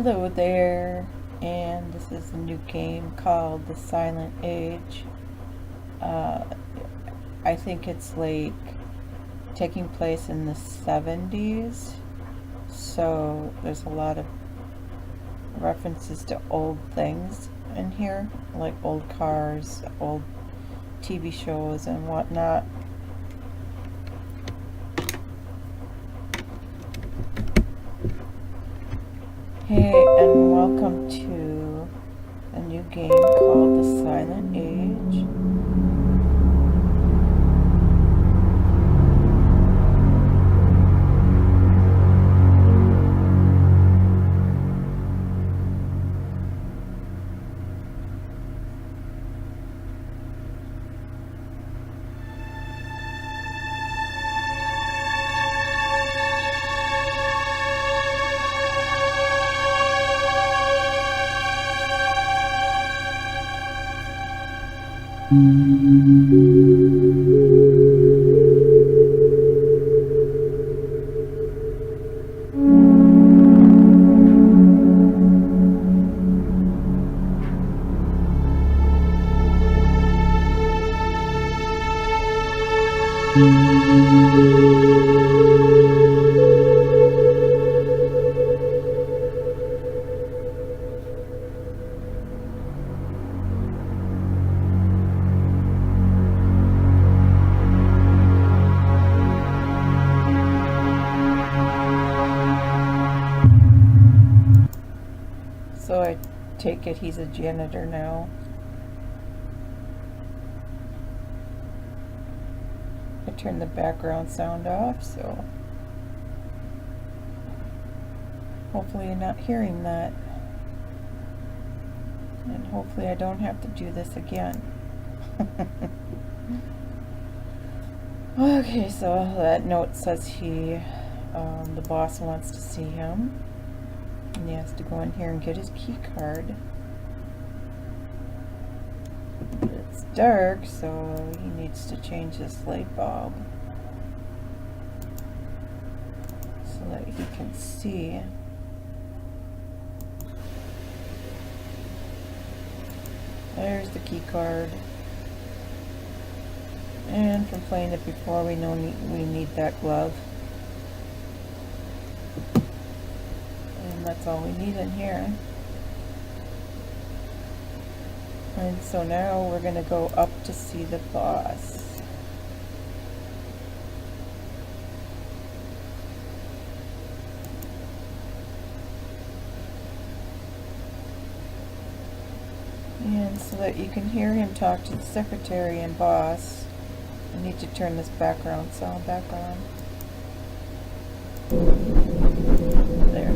Hello there, and this is a new game called The Silent Age. I think it's like taking place in the 70s, so there's a lot of references to old things in here, like old cars, old TV shows and whatnot. Hey, and welcome to a new game called The Silent Age. So I take it he's a janitor now. I turned the background sound off, so hopefully you're not hearing that. And hopefully I don't have to do this again. Okay, so that note says the boss wants to see him. And he has to go in here and get his key card. But it's dark, so he needs to change his light bulb so that he can see. There's the key card. And from playing it before, we know we need that glove. And that's all we need in here. And so now we're going to go up to see the boss. And so that you can hear him talk to the secretary and boss, I need to turn this background sound back on. There.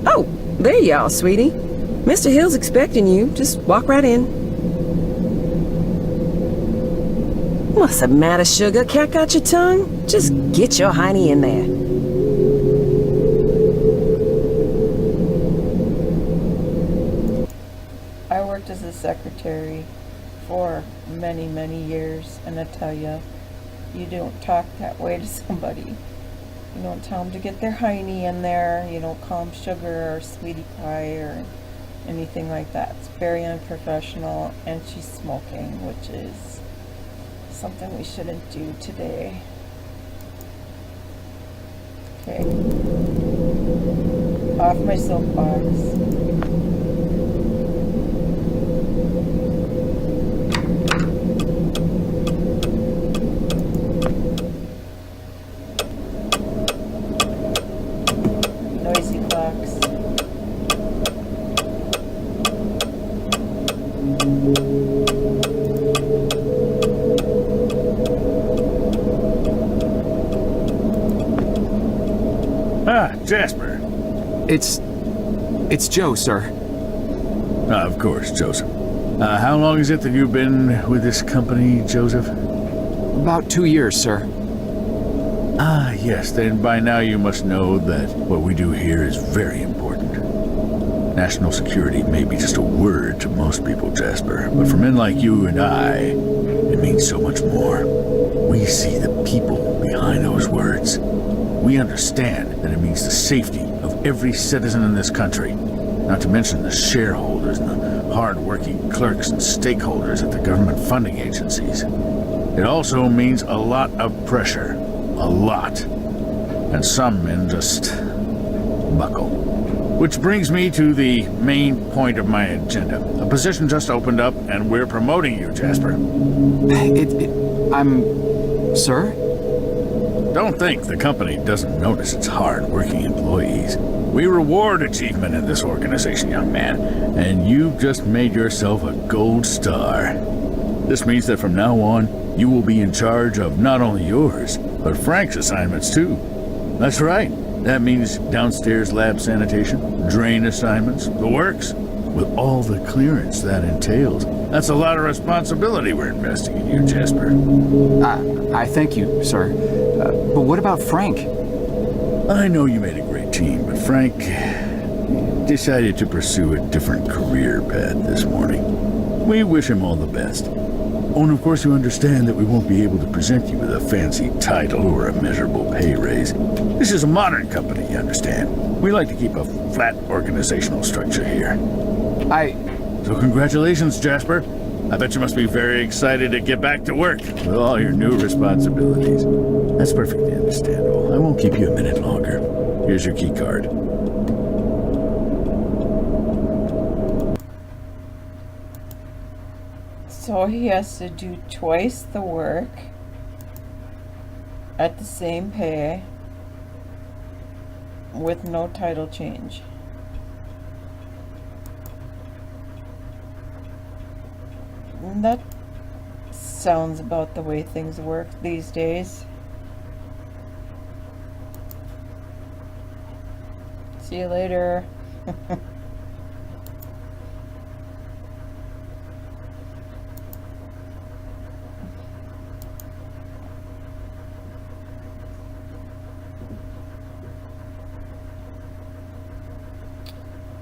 Oh, there you are, sweetie. Mr. Hill's expecting you. Just walk right in. What's the matter, sugar? Cat got your tongue? Just get your hiney in there. I worked as a secretary for many, many years, and I tell you, you don't talk that way to somebody. You don't tell them to get their hiney in there. You don't call them sugar or sweetie pie or anything like that. It's very unprofessional, and she's smoking, which is something we shouldn't do today. Okay. Off my soapbox. Noisy clocks. Ah, Jasper. It's Joe, sir. Of course, Joseph. How long is it that you've been with this company, Joseph? About 2 years, sir. Ah, yes, then by now you must know that what we do here is very important. National security may be just a word to most people, Jasper, but for men like you and I, it means so much more. we see the people behind those words. We understand that it means the safety of every citizen in this country, not to mention the shareholders and the hard-working clerks and stakeholders at the government funding agencies. It also means a lot of pressure. A lot. And some men just buckle. Which brings me to the main point of my agenda. A position just opened up, and we're promoting you, Jasper. Sir? Don't think the company doesn't notice its hard-working employees. We reward achievement in this organization, young man, and you've just made yourself a gold star. This means that from now on, you will be in charge of not only yours, but Frank's assignments too. That's right. That means downstairs lab sanitation, drain assignments, the works, with all the clearance that entails. That's a lot of responsibility we're investing in you, Jasper. I thank you, sir. But what about Frank? I know you made a great team, but Frank decided to pursue a different career path this morning. We wish him all the best. Oh, and of course you understand that we won't be able to present you with a fancy title or a measurable pay raise. This is a modern company, you understand. We like to keep a flat organizational structure here. So congratulations, Jasper. I bet you must be very excited to get back to work with all your new responsibilities. That's perfectly understandable. I won't keep you a minute longer. Here's your key card. So he has to do twice the work at the same pay with no title change. And that sounds about the way things work these days. See you later.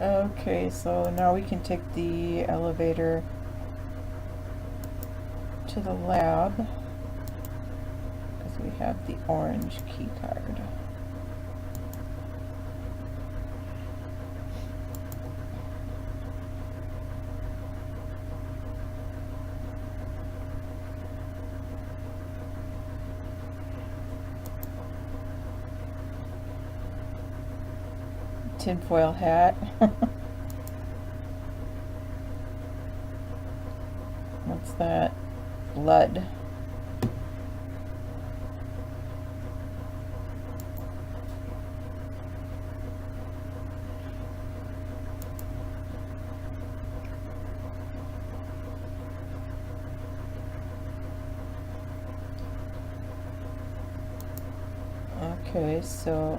Okay, so now we can take the elevator to the lab because we have the orange key card. Tinfoil hat. What's that? Blood. Okay, so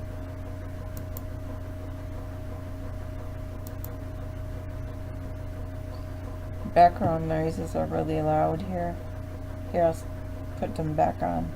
background noises are really loud here. Here, I'll put them back on.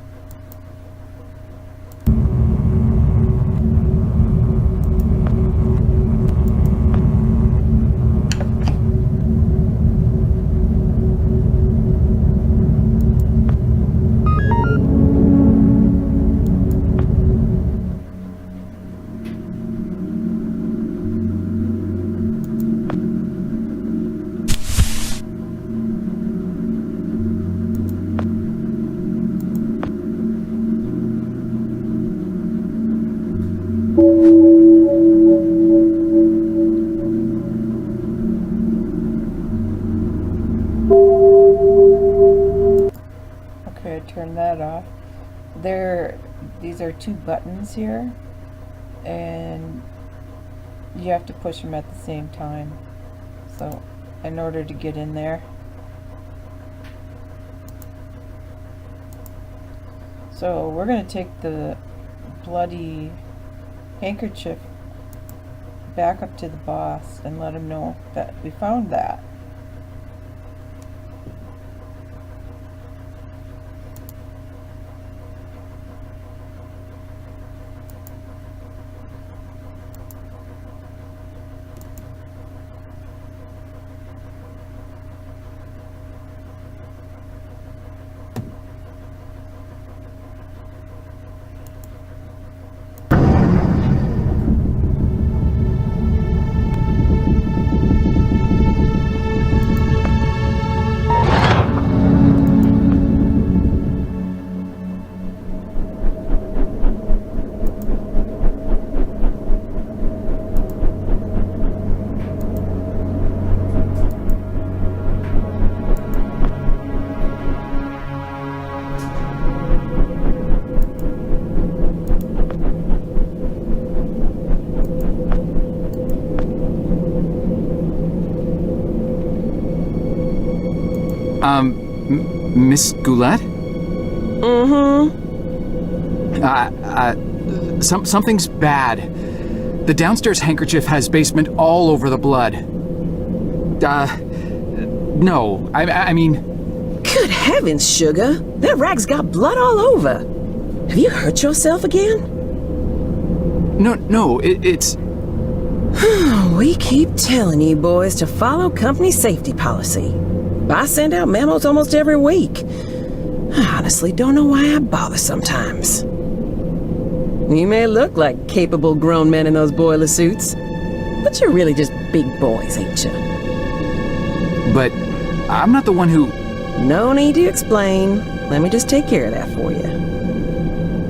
Turn that off. These are two buttons here, and you have to push them at the same time. So, in order to get in there. So, we're going to take the bloody handkerchief back up to the boss and let him know that we found that. Miss Goulet? Something's bad. The downstairs handkerchief has basement all over the blood. No, I mean... Good heavens, Sugar. That rag's got blood all over. Have you hurt yourself again? No, it's... We keep telling you boys to follow company safety policy. I send out memos almost every week. I honestly don't know why I bother sometimes. You may look like capable grown men in those boiler suits, but you're really just big boys, ain't you? But I'm not the one who... No need to explain. Let me just take care of that for you.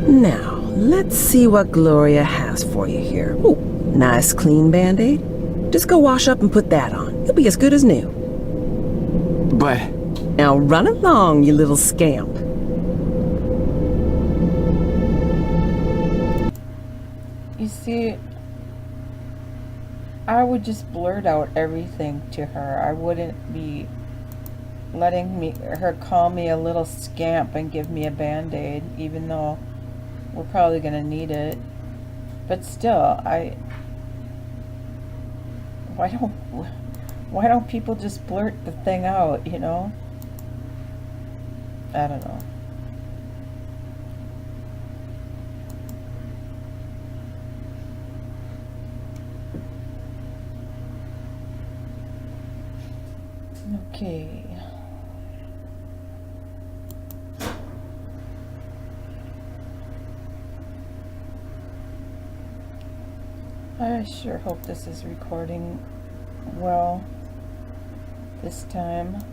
Now, let's see what Gloria has for you here. Ooh, nice clean Band-Aid. Just go wash up and put that on. You'll be as good as new. But... Now run along, you little scamp. You see, I would just blurt out everything to her. I wouldn't be letting her call me a little scamp and give me a Band-Aid, even though we're probably gonna need it. But still, why don't people just blurt the thing out, you know? I don't know. Okay. I sure hope this is recording well this time.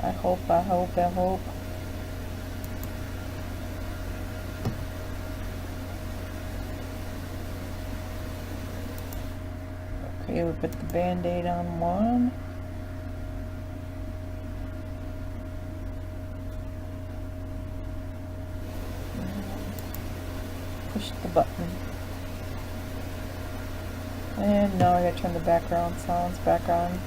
I hope. Okay, we put the Band-Aid on one. Push the button. And now I gotta turn the background sounds back on.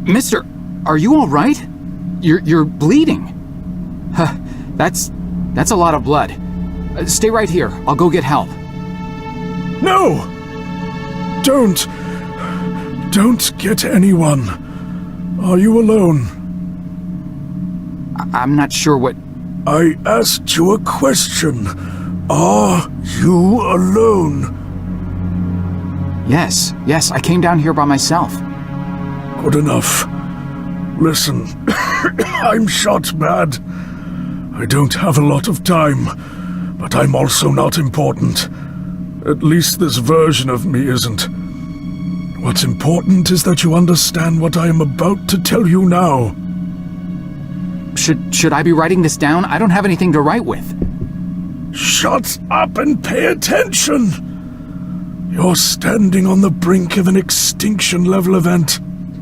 Mister, are you all right? You're bleeding. Huh, that's a lot of blood. Stay right here. I'll go get help. No! Don't get anyone. Are you alone? I'm not sure what... I asked you a question. Are you alone? Yes, I came down here by myself. Good enough. Listen, I'm shot bad. I don't have a lot of time, but I'm also not important. At least this version of me isn't. What's important is that you understand what I am about to tell you now. Should I be writing this down? I don't have anything to write with. Shut up and pay attention! You're standing on the brink of an extinction-level event,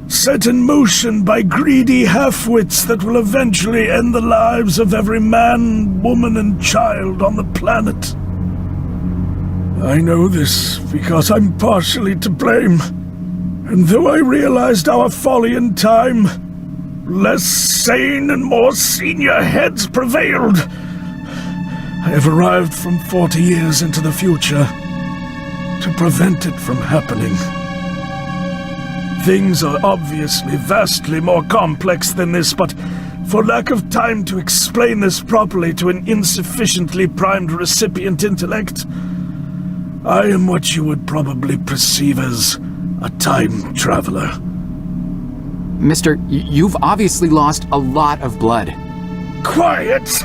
set in motion by greedy half-wits that will eventually end the lives of every man, woman, and child on the planet. I know this because I'm partially to blame, and though I realized our folly in time, less sane and more senior heads prevailed. I have arrived from 40 years into the future to prevent it from happening. Things are obviously vastly more complex than this, but for lack of time to explain this properly to an insufficiently primed recipient intellect, I am what you would probably perceive as a time traveler. Mister, you've obviously lost a lot of blood. Quiet!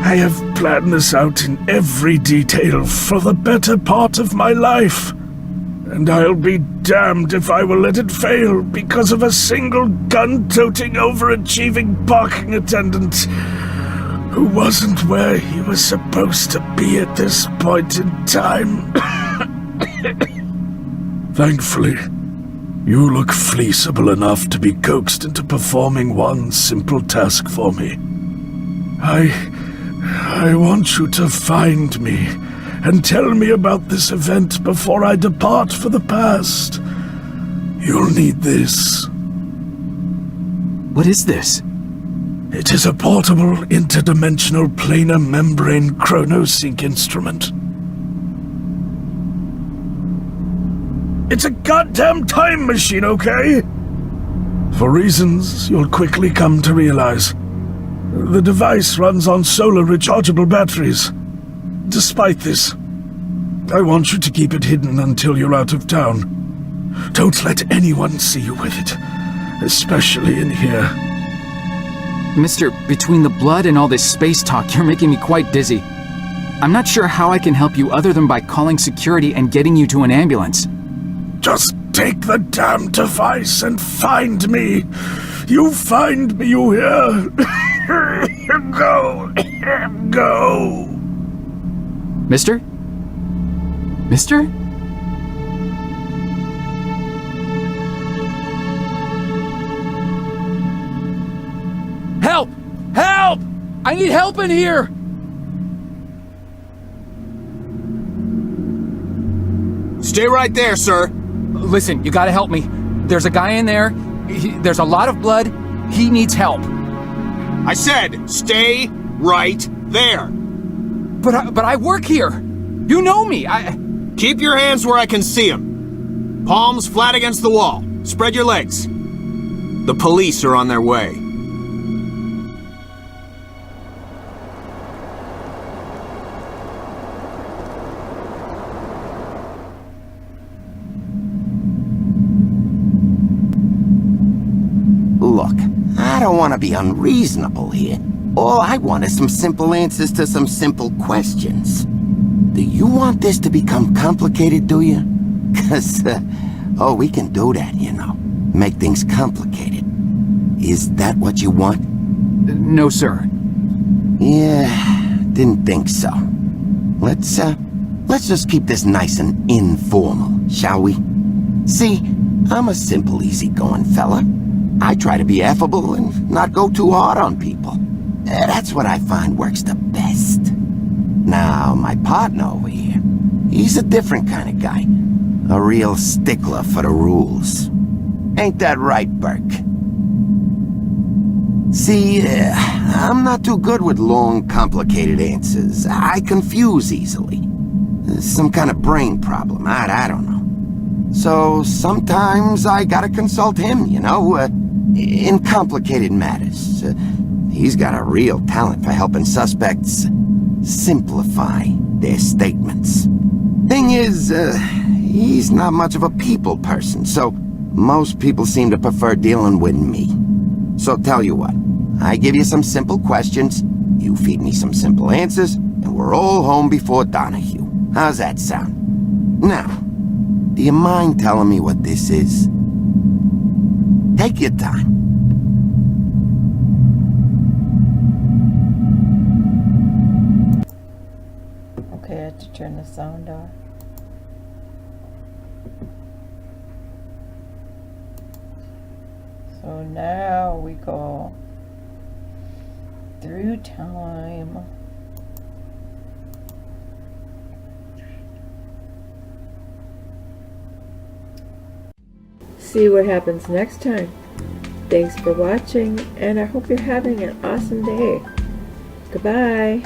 I have planned this out in every detail for the better part of my life. And I'll be damned if I will let it fail because of a single gun-toting, overachieving parking attendant who wasn't where he was supposed to be at this point in time. Thankfully, you look fleeceable enough to be coaxed into performing one simple task for me. I want you to find me and tell me about this event before I depart for the past. You'll need this. What is this? It is a portable, interdimensional planar membrane chronosync instrument. It's a goddamn time machine, okay? For reasons you'll quickly come to realize, the device runs on solar rechargeable batteries. Despite this, I want you to keep it hidden until you're out of town. Don't let anyone see you with it, especially in here. Mister, between the blood and all this space talk, you're making me quite dizzy. I'm not sure how I can help you other than by calling security and getting you to an ambulance. Just take the damn device and find me. You find me, you hear? Go. Go. Mister? Mister? Help! Help! I need help in here! Stay right there, sir. Listen, you gotta help me. There's a guy in there. There's a lot of blood. He needs help. I said, stay right there. But I work here. You know me. Keep your hands where I can see them. Palms flat against the wall. Spread your legs. The police are on their way. Look, I don't want to be unreasonable here. All I want is some simple answers to some simple questions. Do you want this to become complicated, do you? 'Cause, we can do that, you know. Make things complicated. Is that what you want? No, sir. Yeah, didn't think so. Let's just keep this nice and informal, shall we? See, I'm a simple, easygoing fella. I try to be affable and not go too hard on people. That's what I find works the best. Now, my partner over here, he's a different kind of guy. A real stickler for the rules. Ain't that right, Burke? See, I'm not too good with long, complicated answers. I confuse easily. Some kind of brain problem, I don't know. So sometimes I gotta consult him, you know, in complicated matters. He's got a real talent for helping suspects simplify their statements. Thing is, he's not much of a people person, so most people seem to prefer dealing with me. So tell you what, I give you some simple questions, you feed me some simple answers, and we're all home before Donahue. How's that sound? Now, do you mind telling me what this is? Take your time. Okay, I have to turn the sound off. So now we go through time. See what happens next time. Thanks for watching, and I hope you're having an awesome day. Goodbye.